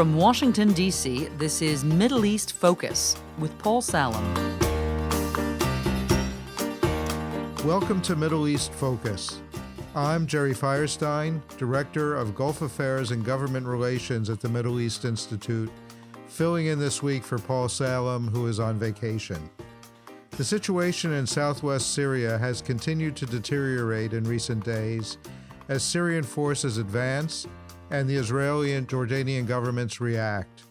From Washington, D.C., this is Middle East Focus with Paul Salem. Welcome to Middle East Focus. I'm Jerry Feierstein, Director of Gulf Affairs and Government Relations at the Middle East Institute, filling in this week for Paul Salem, who is on vacation. The situation in southwest Syria has continued to deteriorate in recent days as Syrian forces advance and the Israeli and Jordanian governments react.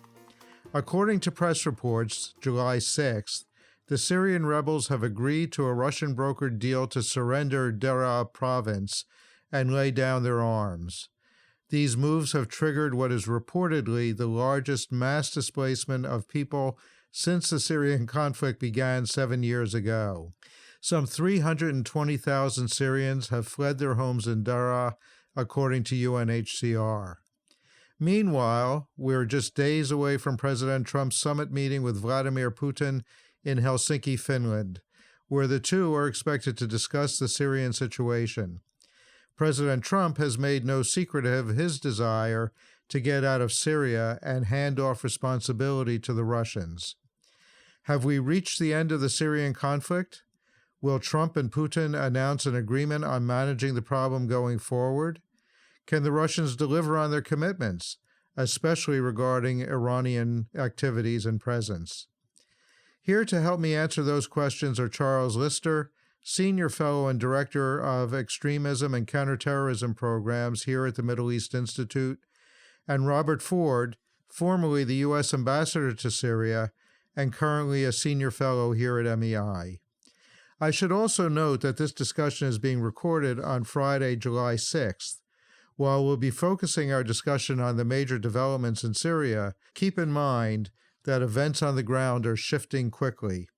According to press reports, July 6th, the Syrian rebels have agreed to a Russian-brokered deal to surrender Deraa province and lay down their arms. These moves have triggered what is reportedly the largest mass displacement of people since the Syrian conflict began 7 years ago. Some 320,000 Syrians have fled their homes in Deraa, according to UNHCR. Meanwhile, we're just days away from President Trump's summit meeting with Vladimir Putin in Helsinki, Finland, where the two are expected to discuss the Syrian situation. President Trump has made no secret of his desire to get out of Syria and hand off responsibility to the Russians. Have we reached the end of the Syrian conflict? Will Trump and Putin announce an agreement on managing the problem going forward? Can the Russians deliver on their commitments, especially regarding Iranian activities and presence? Here to help me answer those questions are Charles Lister, Senior Fellow and Director of Extremism and Counterterrorism Programs here at the Middle East Institute, and Robert Ford, formerly the U.S. Ambassador to Syria and currently a Senior Fellow here at MEI. I should also note that this discussion is being recorded on Friday, July 6th. While we'll be focusing our discussion on the major developments in Syria, keep in mind that events on the ground are shifting quickly.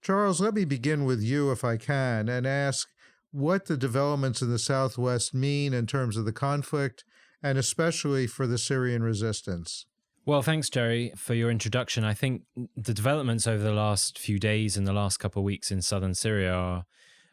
Charles, let me begin with you, if I can, and ask what the developments in the Southwest mean in terms of the conflict, and especially for the Syrian resistance. Well, thanks, Jerry, for your introduction. I think the developments over the last few days and the last couple of weeks in southern Syria are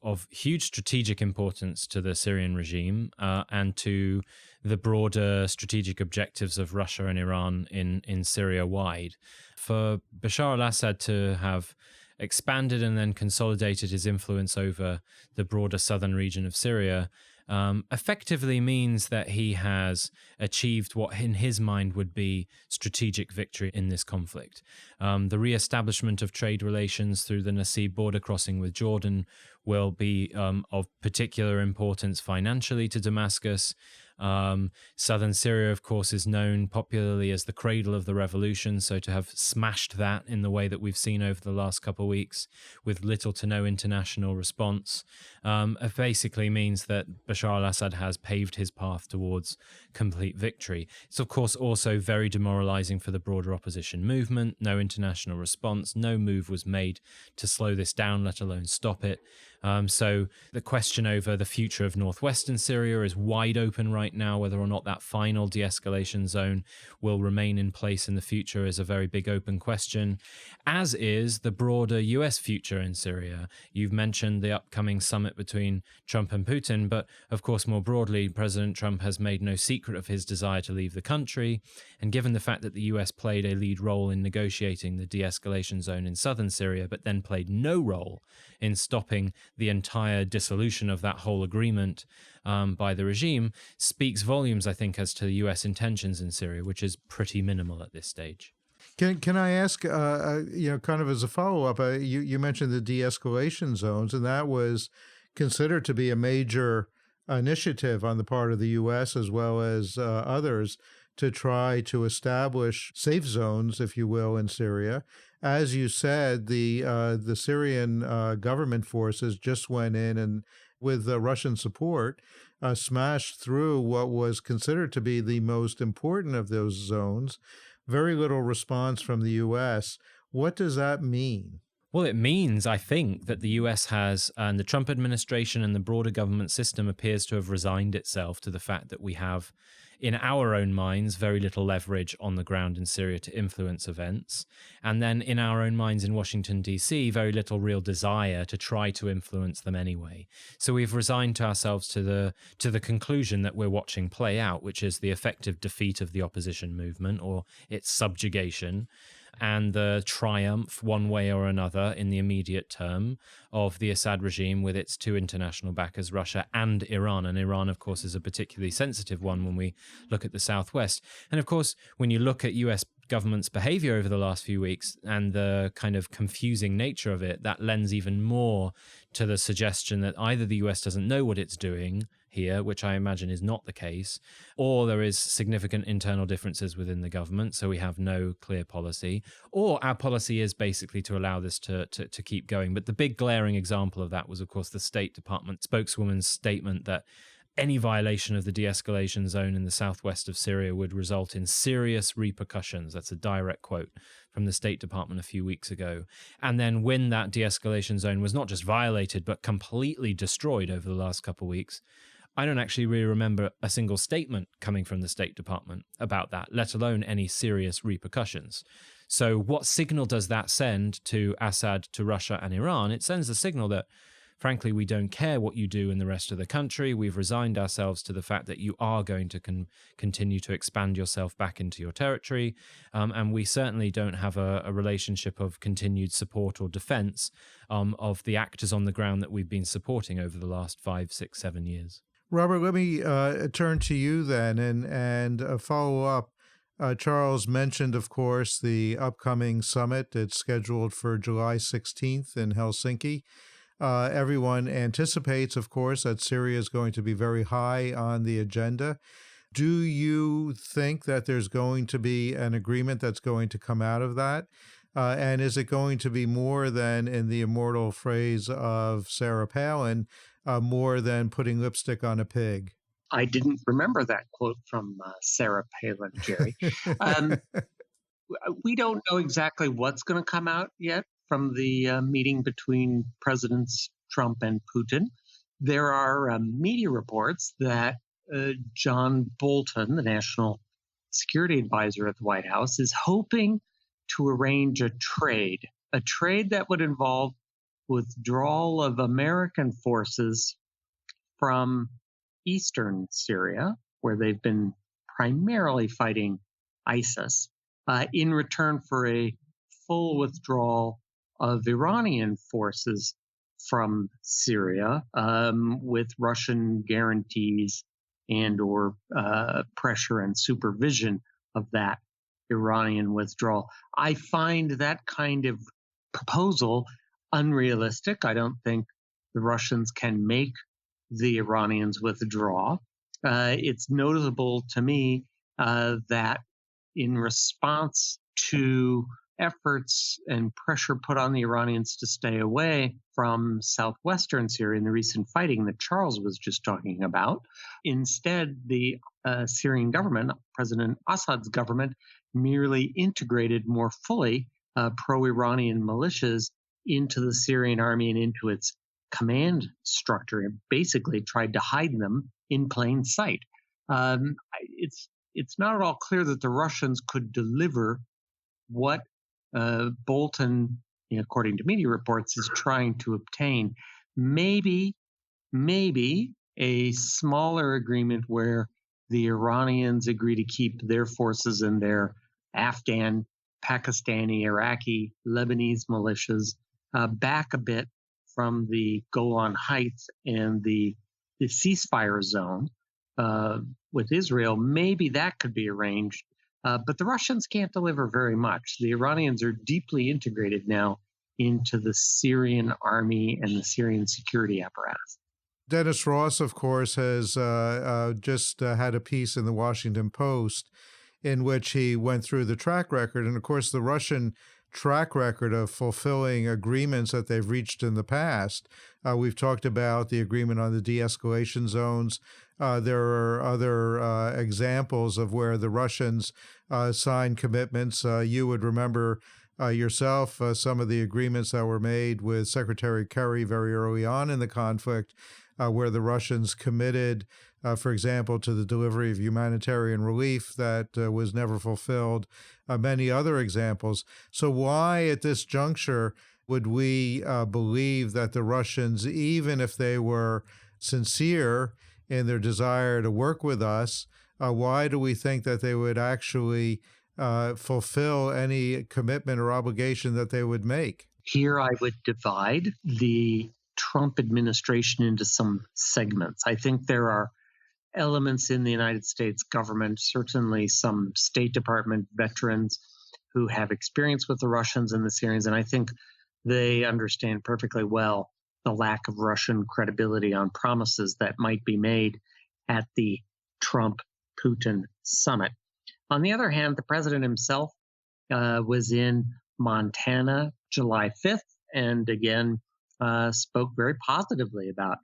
of huge strategic importance to the Syrian regime and to the broader strategic objectives of Russia and Iran in Syria wide. For Bashar al-Assad to have expanded and then consolidated his influence over the broader southern region of Syria effectively means that he has achieved what in his mind would be strategic victory in this conflict. The re-establishment of trade relations through the Nasib border crossing with Jordan will be of particular importance financially to Damascus. Southern Syria, of course, is known popularly as the cradle of the revolution, so to have smashed that in the way that we've seen over the last couple of weeks with little to no international response, it basically means that Bashar al-Assad has paved his path towards complete victory. It's, of course, also very demoralizing for the broader opposition movement. No international response, no move was made to slow this down, let alone stop it. So the question over the future of northwestern Syria is wide open right now. Whether or not that final de-escalation zone will remain in place in the future is a very big open question, as is the broader US future in Syria. You've mentioned the upcoming summit between Trump and Putin, but of course more broadly, President Trump has made no secret of his desire to leave the country, and given the fact that the US played a lead role in negotiating the de-escalation zone in southern Syria, but then played no role in stopping the entire dissolution of that whole agreement by the regime, speaks volumes, I think, as to the U.S. intentions in Syria, which is pretty minimal at this stage. Can I ask, kind of as a follow-up, you mentioned the de-escalation zones, and that was considered to be a major initiative on the part of the U.S. as well as others to try to establish safe zones, if you will, in Syria. As you said, the Syrian government forces just went in and, with Russian support, smashed through what was considered to be the most important of those zones. Very little response from the U.S. What does that mean? Well, it means, I think, that the US has, and the Trump administration and the broader government system appears to have resigned itself to the fact that we have, in our own minds, very little leverage on the ground in Syria to influence events. And then in our own minds in Washington, D.C., very little real desire to try to influence them anyway. So we've resigned to ourselves to the conclusion that we're watching play out, which is the effective defeat of the opposition movement or its subjugation, and the triumph, one way or another, in the immediate term, of the Assad regime with its two international backers, Russia and Iran. And Iran, of course, is a particularly sensitive one when we look at the Southwest. And of course, when you look at US government's behavior over the last few weeks and the kind of confusing nature of it, that lends even more to the suggestion that either the US doesn't know what it's doing here, which I imagine is not the case, or there is significant internal differences within the government, so we have no clear policy, or our policy is basically to allow this to keep going. But the big glaring example of that was, of course, the State Department spokeswoman's statement that any violation of the de-escalation zone in the southwest of Syria would result in serious repercussions. That's a direct quote from the State Department a few weeks ago. And then when that de-escalation zone was not just violated, but completely destroyed over the last couple of weeks, I don't actually really remember a single statement coming from the State Department about that, let alone any serious repercussions. So what signal does that send to Assad, to Russia and Iran? It sends a signal that, frankly, we don't care what you do in the rest of the country. We've resigned ourselves to the fact that you are going to continue to expand yourself back into your territory. And we certainly don't have a relationship of continued support or defense of the actors on the ground that we've been supporting over the last 5, 6, 7 years. Robert, let me turn to you then and follow up. Charles mentioned, of course, the upcoming summit. It's scheduled for July 16th in Helsinki. Everyone anticipates, of course, that Syria is going to be very high on the agenda. Do you think that there's going to be an agreement that's going to come out of that? And is it going to be more than, in the immortal phrase of Sarah Palin, more than putting lipstick on a pig? I didn't remember that quote from Sarah Palin, Jerry. We don't know exactly what's going to come out yet from the meeting between Presidents Trump and Putin. There are media reports that John Bolton, the national security advisor at the White House, is hoping to arrange a trade that would involve withdrawal of American forces from eastern Syria, where they've been primarily fighting ISIS, in return for a full withdrawal of Iranian forces from Syria, with Russian guarantees and or pressure and supervision of that Iranian withdrawal. I find that kind of proposal unrealistic. I don't think the Russians can make the Iranians withdraw. It's notable to me that in response to efforts and pressure put on the Iranians to stay away from southwestern Syria in the recent fighting that Charles was just talking about, instead the Syrian government, President Assad's government, merely integrated more fully pro-Iranian militias into the Syrian army and into its command structure, and basically tried to hide them in plain sight. It's not at all clear that the Russians could deliver what Bolton, according to media reports, is trying to obtain. Maybe a smaller agreement where the Iranians agree to keep their forces and their Afghan, Pakistani, Iraqi, Lebanese militias back a bit from the Golan Heights and the ceasefire zone with Israel. Maybe that could be arranged. But the Russians can't deliver very much. The Iranians are deeply integrated now into the Syrian army and the Syrian security apparatus. Dennis Ross, of course, has just had a piece in the Washington Post in which he went through the track record. And, of course, the Russian track record of fulfilling agreements that they've reached in the past. We've talked about the agreement on the de-escalation zones. There are other examples of where the Russians signed commitments. You would remember yourself some of the agreements that were made with Secretary Kerry very early on in the conflict, where the Russians committed, for example, to the delivery of humanitarian relief that was never fulfilled, many other examples. So why at this juncture would we believe that the Russians, even if they were sincere in their desire to work with us, why do we think that they would actually fulfill any commitment or obligation that they would make? Here I would divide the Trump administration into some segments. I think there are elements in the United States government, certainly some State Department veterans who have experience with the Russians and the Syrians, and I think they understand perfectly well the lack of Russian credibility on promises that might be made at the Trump-Putin summit. On the other hand, the president himself was in Montana July 5th and again spoke very positively about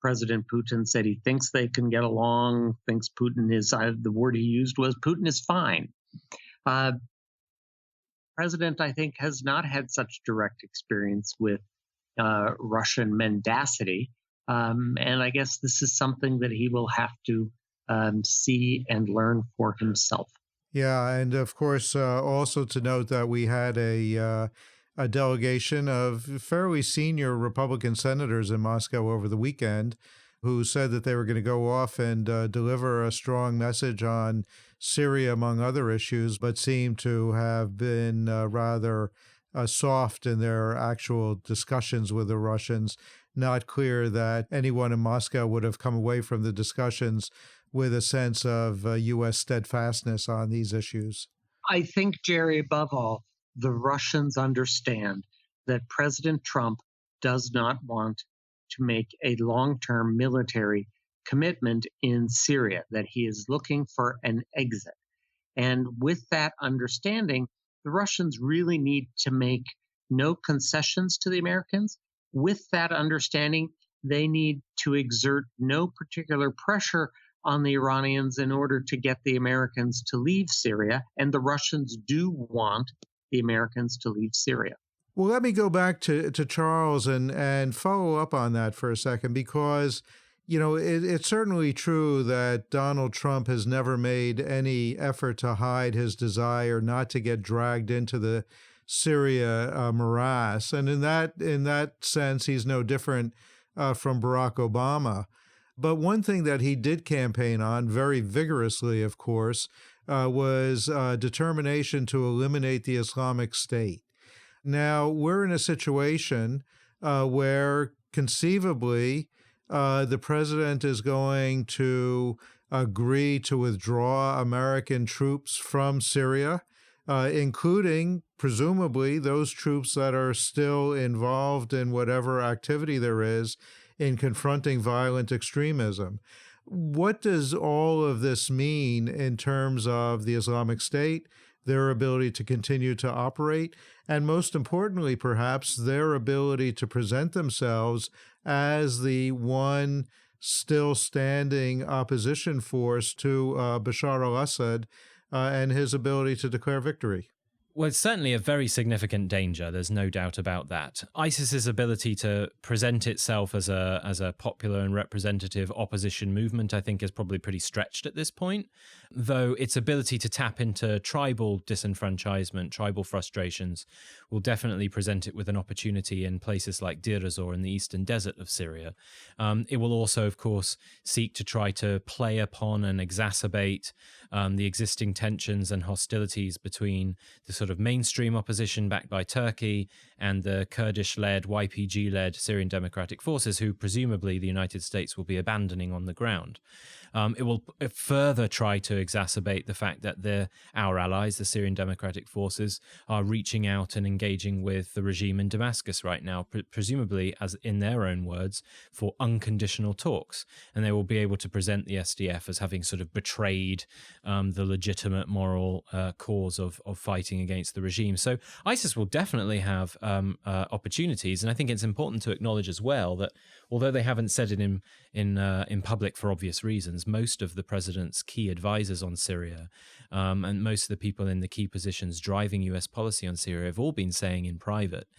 President Putin, said he thinks they can get along, thinks Putin is, the word he used was, Putin is fine. President, I think, has not had such direct experience with Russian mendacity. And I guess this is something that he will have to see and learn for himself. Yeah, and of course, also to note that we had a delegation of fairly senior Republican senators in Moscow over the weekend who said that they were going to go off and deliver a strong message on Syria, among other issues, but seemed to have been rather soft in their actual discussions with the Russians. Not clear that anyone in Moscow would have come away from the discussions with a sense of U.S. steadfastness on these issues. I think, Jerry, above all, the Russians understand that President Trump does not want to make a long-term military commitment in Syria, that he is looking for an exit. And with that understanding, the Russians really need to make no concessions to the Americans. With that understanding, they need to exert no particular pressure on the Iranians in order to get the Americans to leave Syria. And the Russians do want the Americans to leave Syria. Well, let me go back to Charles and follow up on that for a second, because, you know, it's certainly true that Donald Trump has never made any effort to hide his desire not to get dragged into the Syria morass. And in that sense, he's no different from Barack Obama. But one thing that he did campaign on very vigorously, of course, was determination to eliminate the Islamic State. Now, we're in a situation where conceivably the president is going to agree to withdraw American troops from Syria, including presumably those troops that are still involved in whatever activity there is in confronting violent extremism. What does all of this mean in terms of the Islamic State, their ability to continue to operate, and most importantly, perhaps, their ability to present themselves as the one still standing opposition force to Bashar al-Assad and his ability to declare victory? Well, it's certainly a very significant danger. There's no doubt about that. ISIS's ability to present itself as a popular and representative opposition movement, I think, is probably pretty stretched at this point, though its ability to tap into tribal disenfranchisement, tribal frustrations, will definitely present it with an opportunity in places like Deraa in the eastern desert of Syria. It will also, of course, seek to try to play upon and exacerbate the existing tensions and hostilities between the sort of mainstream opposition backed by Turkey and the Kurdish-led, YPG-led Syrian Democratic Forces, who presumably the United States will be abandoning on the ground. It will further try to exacerbate the fact that our allies, the Syrian Democratic Forces, are reaching out and engaging with the regime in Damascus right now, presumably, as in their own words, for unconditional talks. And they will be able to present the SDF as having sort of betrayed the legitimate moral cause of fighting against the regime. So ISIS will definitely have opportunities. And I think it's important to acknowledge as well that although they haven't said it in public for obvious reasons, most of the president's key advisors on Syria and most of the people in the key positions driving US policy on Syria have all been saying in private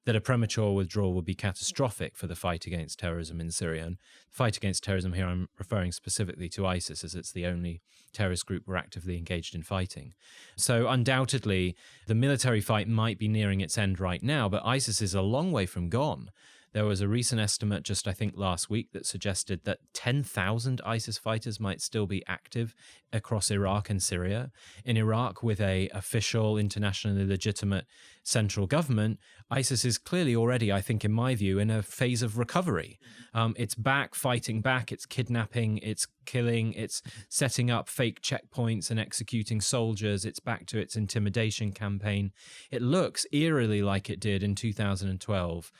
that a premature withdrawal would be catastrophic for the fight against terrorism in Syria. And fight against terrorism here, I'm referring specifically to ISIS, as it's the only terrorist group we're actively engaged in fighting. So undoubtedly, the military fight might be nearing its end right now, but ISIS is a long way from gone. There was a recent estimate just, I think, last week that suggested that 10,000 ISIS fighters might still be active across Iraq and Syria. In Iraq, with a official, internationally legitimate central government, ISIS is clearly already, I think, in my view, in a phase of recovery. It's back, fighting back, it's kidnapping, it's killing, it's setting up fake checkpoints and executing soldiers, it's back to its intimidation campaign. It looks eerily like it did in 2012,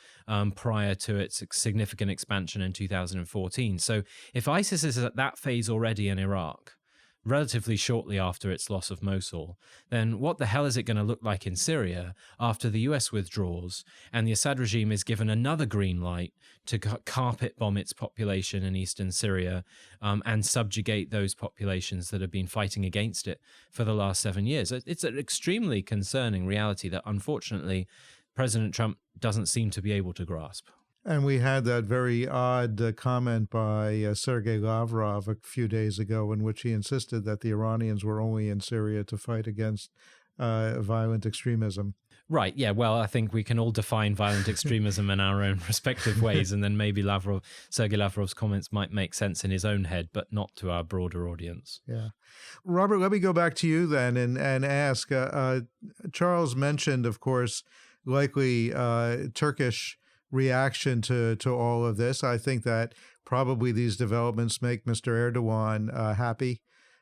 prior to its significant expansion in 2014. So if ISIS is at that phase already in Iraq, relatively shortly after its loss of Mosul, then what the hell is it going to look like in Syria after the US withdraws and the Assad regime is given another green light to carpet bomb its population in eastern Syria and subjugate those populations that have been fighting against it for the last 7 years? It's an extremely concerning reality that, unfortunately, President Trump doesn't seem to be able to grasp. And we had that very odd comment by Sergei Lavrov a few days ago in which he insisted that the Iranians were only in Syria to fight against violent extremism. Right. Yeah. Well, I think we can all define violent extremism in our own respective ways. And then maybe Sergei Lavrov's comments might make sense in his own head, but not to our broader audience. Yeah. Robert, let me go back to you then and ask, Charles mentioned, of course, likely Turkish reaction to all of this. I think that probably these developments make Mr. Erdogan happy.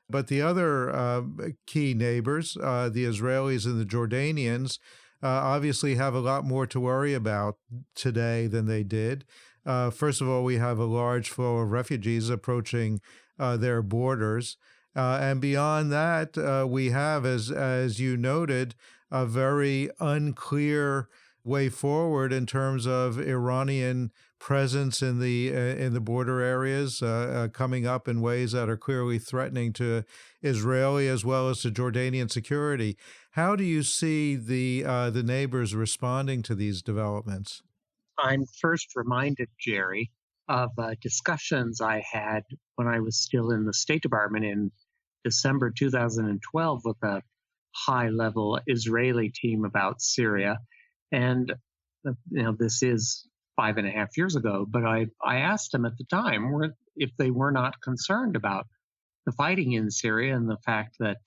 But the other key neighbors, the Israelis and the Jordanians, obviously have a lot more to worry about today than they did. First of all, we have a large flow of refugees approaching their borders. And beyond that, we have, as you noted, a very unclear way forward in terms of Iranian presence in the border areas, coming up in ways that are clearly threatening to Israeli as well as to Jordanian security. How do you see the neighbors responding to these developments? I'm first reminded, Jerry, of discussions I had when I was still in the State Department in December 2012 with a high-level Israeli team about Syria. And, this is 5.5 years ago, but I asked them at the time if they were not concerned about the fighting in Syria and the fact that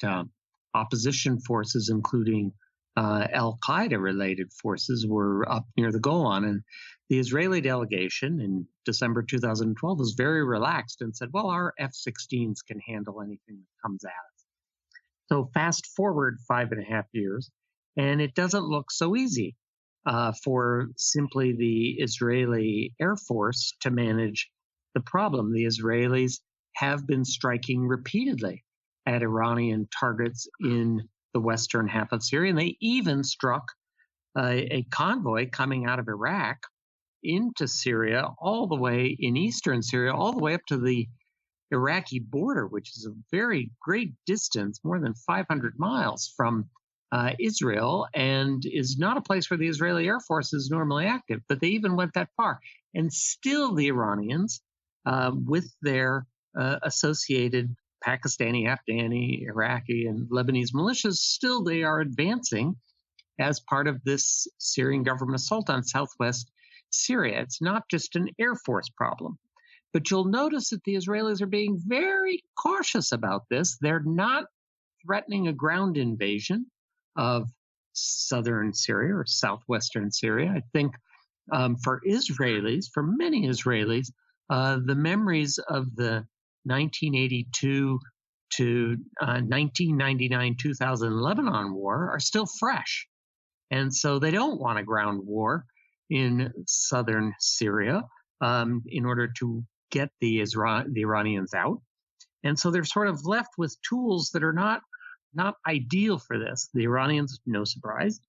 opposition forces, including Al-Qaeda-related forces, were up near the Golan. And the Israeli delegation in December 2012 was very relaxed and said, well, our F-16s can handle anything that comes at us. So fast forward 5.5 years, and it doesn't look so easy for simply the Israeli Air Force to manage the problem. The Israelis have been striking repeatedly at Iranian targets in the western half of Syria, and they even struck a convoy coming out of Iraq into Syria, all the way in eastern Syria, all the way up to the Iraqi border, which is a very great distance, more than 500 miles from Israel, and is not a place where the Israeli Air Force is normally active. But they even went that far. And still the Iranians, with their associated Pakistani, Afghani, Iraqi, and Lebanese militias, still they are advancing as part of this Syrian government assault on southwest Syria. It's not just an Air Force problem. But you'll notice that the Israelis are being very cautious about this. They're not threatening a ground invasion of southern Syria or southwestern Syria. I think for Israelis, for many Israelis, the memories of the 1982 to 1999-2000 Lebanon war are still fresh. And so they don't want a ground war in southern Syria in order to get the Iranians out. And so they're sort of left with tools that are not ideal for this. The Iranians, no surprise,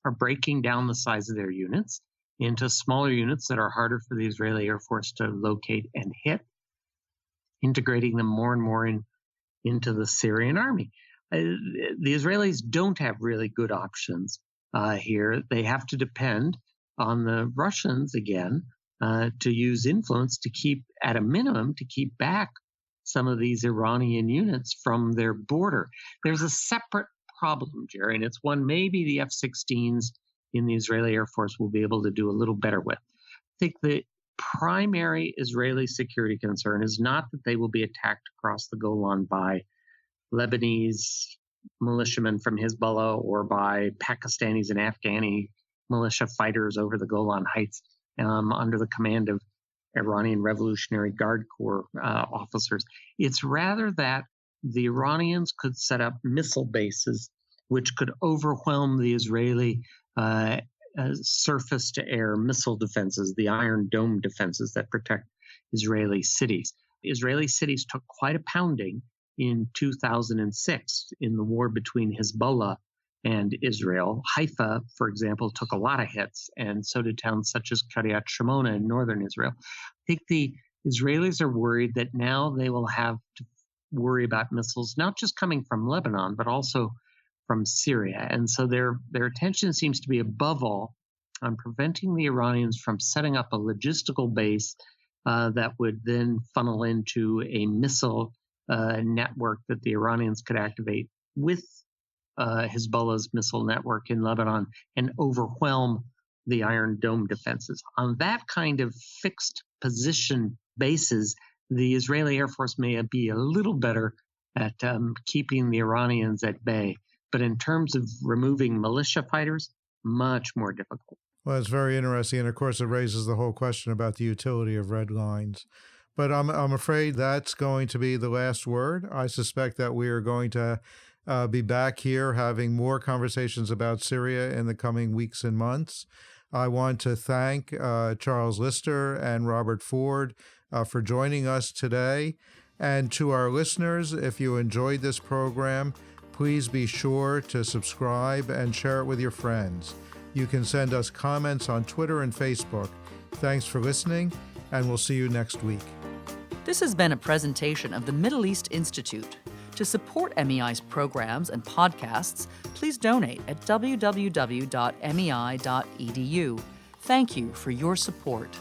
are breaking down the size of their units. into smaller units that are harder for the Israeli Air Force to locate and hit, integrating them more and more into the Syrian army. The Israelis don't have really good options here. They have to depend on the Russians again to use influence to keep, at a minimum, to keep back some of these Iranian units from their border. There's a separate problem, Jerry, and it's one maybe the F-16s in the Israeli Air Force will be able to do a little better with. I think the primary Israeli security concern is not that they will be attacked across the Golan by Lebanese militiamen from Hezbollah or by Pakistanis and Afghani militia fighters over the Golan Heights under the command of Iranian Revolutionary Guard Corps officers. It's rather that the Iranians could set up missile bases which could overwhelm the Israeli surface-to-air missile defenses, the Iron Dome defenses that protect Israeli cities. Israeli cities took quite a pounding in 2006 in the war between Hezbollah and Israel. Haifa, for example, took a lot of hits, and so did towns such as Kiryat Shimona in northern Israel. I think the Israelis are worried that now they will have to worry about missiles, not just coming from Lebanon, but also from Syria. And so their attention seems to be above all on preventing the Iranians from setting up a logistical base that would then funnel into a missile network that the Iranians could activate with Hezbollah's missile network in Lebanon and overwhelm the Iron Dome defenses. On that kind of fixed position basis, the Israeli Air Force may be a little better at keeping the Iranians at bay. But in terms of removing militia fighters, much more difficult. Well, it's very interesting. And of course, it raises the whole question about the utility of red lines. But I'm afraid that's going to be the last word. I suspect that we are going to be back here having more conversations about Syria in the coming weeks and months. I want to thank Charles Lister and Robert Ford for joining us today. And to our listeners, if you enjoyed this program, please be sure to subscribe and share it with your friends. You can send us comments on Twitter and Facebook. Thanks for listening, and we'll see you next week. This has been a presentation of the Middle East Institute. To support MEI's programs and podcasts, please donate at www.mei.edu. Thank you for your support.